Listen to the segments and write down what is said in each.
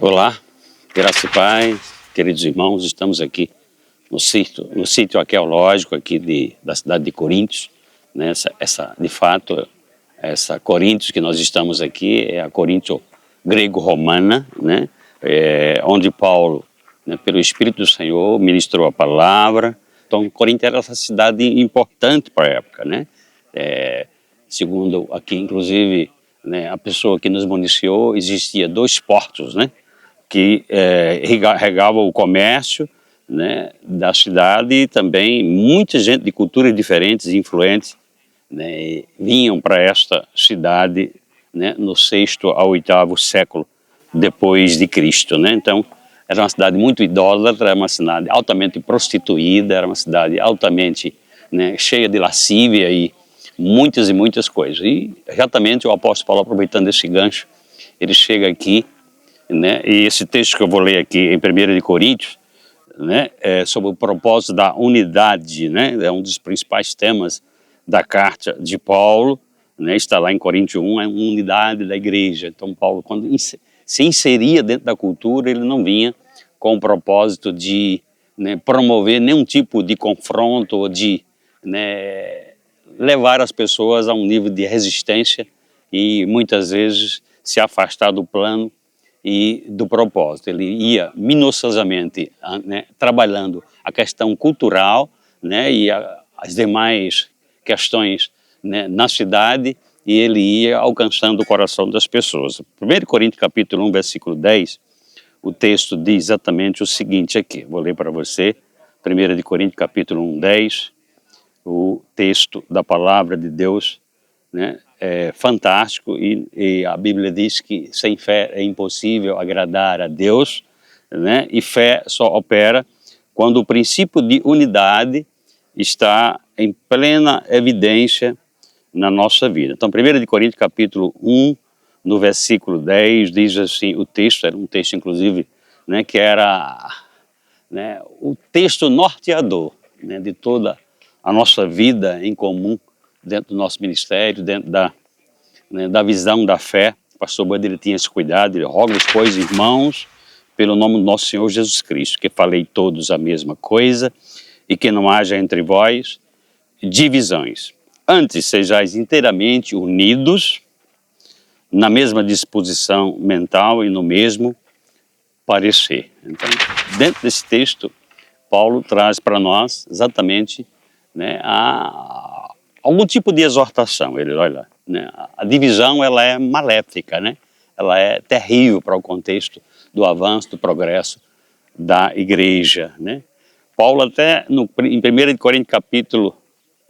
Olá, graça e paz, queridos irmãos, estamos aqui no sítio arqueológico aqui da cidade de Coríntios, né? De fato, essa Coríntios que nós estamos aqui é a Coríntio grego-romana, né? Onde Paulo, né, pelo Espírito do Senhor, ministrou a palavra. Então, Corinto era essa cidade importante para a época, né? Segundo aqui, inclusive, né, a pessoa que nos municiou, existia 2 portos, né, que regavam o comércio, né, da cidade, e também muita gente de culturas diferentes e influentes, né, vinham para esta cidade, né, no 6º ao 8º século depois de Cristo, né? Então, era uma cidade muito idólatra, era uma cidade altamente prostituída, era uma cidade altamente, né, cheia de lascívia e muitas coisas. E exatamente o apóstolo Paulo, aproveitando esse gancho, ele chega aqui, né, e esse texto que eu vou ler aqui em 1 de Coríntios, né, é sobre o propósito da unidade, né, é um dos principais temas da carta de Paulo, né, está lá em Coríntios 1, é a unidade da igreja. Então Paulo, quando se inseria dentro da cultura, ele não vinha com o propósito de, né, promover nenhum tipo de confronto ou de, né, levar as pessoas a um nível de resistência e muitas vezes se afastar do plano e do propósito. Ele ia minuciosamente, né, trabalhando a questão cultural, né, e as demais questões, né, na cidade, e ele ia alcançando o coração das pessoas. 1 Coríntios capítulo 1, versículo 10, o texto diz exatamente o seguinte aqui, vou ler para você, 1 Coríntios capítulo 1, 10, o texto da palavra de Deus, né, é fantástico, e a Bíblia diz que sem fé é impossível agradar a Deus, né, e fé só opera quando o princípio de unidade está em plena evidência na nossa vida. Então, 1 Coríntios capítulo 1, no versículo 10, diz assim, o texto, era um texto inclusive, né, que era, né, o texto norteador, né, de toda a nossa vida em comum, dentro do nosso ministério, dentro da visão da fé. O pastor Bud, ele tinha esse cuidado, ele roga-vos, pois, irmãos, pelo nome do nosso Senhor Jesus Cristo, que falei todos a mesma coisa e que não haja entre vós divisões. Antes sejais inteiramente unidos na mesma disposição mental e no mesmo parecer. Então, dentro desse texto, Paulo traz para nós exatamente, né, algum tipo de exortação. Ele, olha, né, a divisão, ela é maléfica, né? Ela é terrível para o contexto do avanço, do progresso da igreja, né? Paulo até em 1 Coríntios capítulo,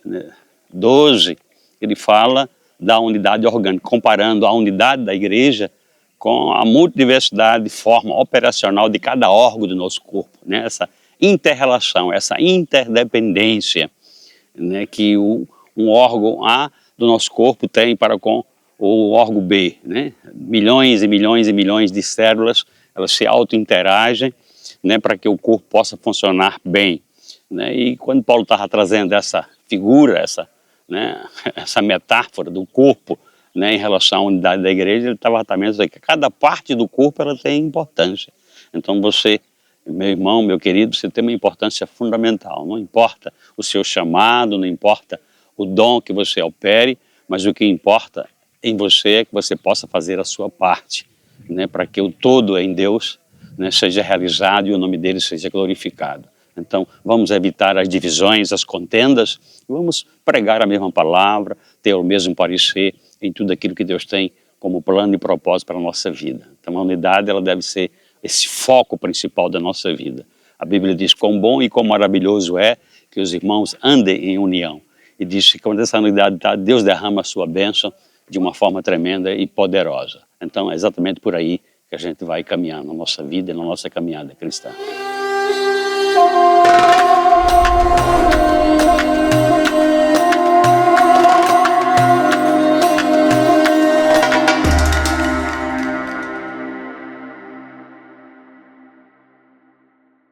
né, 12, ele fala da unidade orgânica, comparando a unidade da igreja com a multidiversidade de forma operacional de cada órgão do nosso corpo, né? Essa inter-relação, essa interdependência, né, que um órgão A do nosso corpo tem para com o órgão B, né? Milhões e milhões e milhões de células, elas se auto-interagem, né, para que o corpo possa funcionar bem, né? E quando Paulo estava trazendo essa figura, né, essa metáfora do corpo, né, em relação à unidade da igreja, ele estava também dizendo que cada parte do corpo ela tem importância. Então você, meu irmão, meu querido, você tem uma importância fundamental. Não importa o seu chamado, não importa o dom que você opere, mas o que importa em você é que você possa fazer a sua parte, né, para que o todo em Deus, né, seja realizado e o nome dele seja glorificado. Então, vamos evitar as divisões, as contendas, vamos pregar a mesma palavra, ter o mesmo parecer em tudo aquilo que Deus tem como plano e propósito para a nossa vida. Então, a unidade, ela deve ser esse foco principal da nossa vida. A Bíblia diz quão bom e quão maravilhoso é que os irmãos andem em união. E diz que quando essa unidade está, Deus derrama a sua bênção de uma forma tremenda e poderosa. Então, é exatamente por aí que a gente vai caminhar na nossa vida e na nossa caminhada cristã.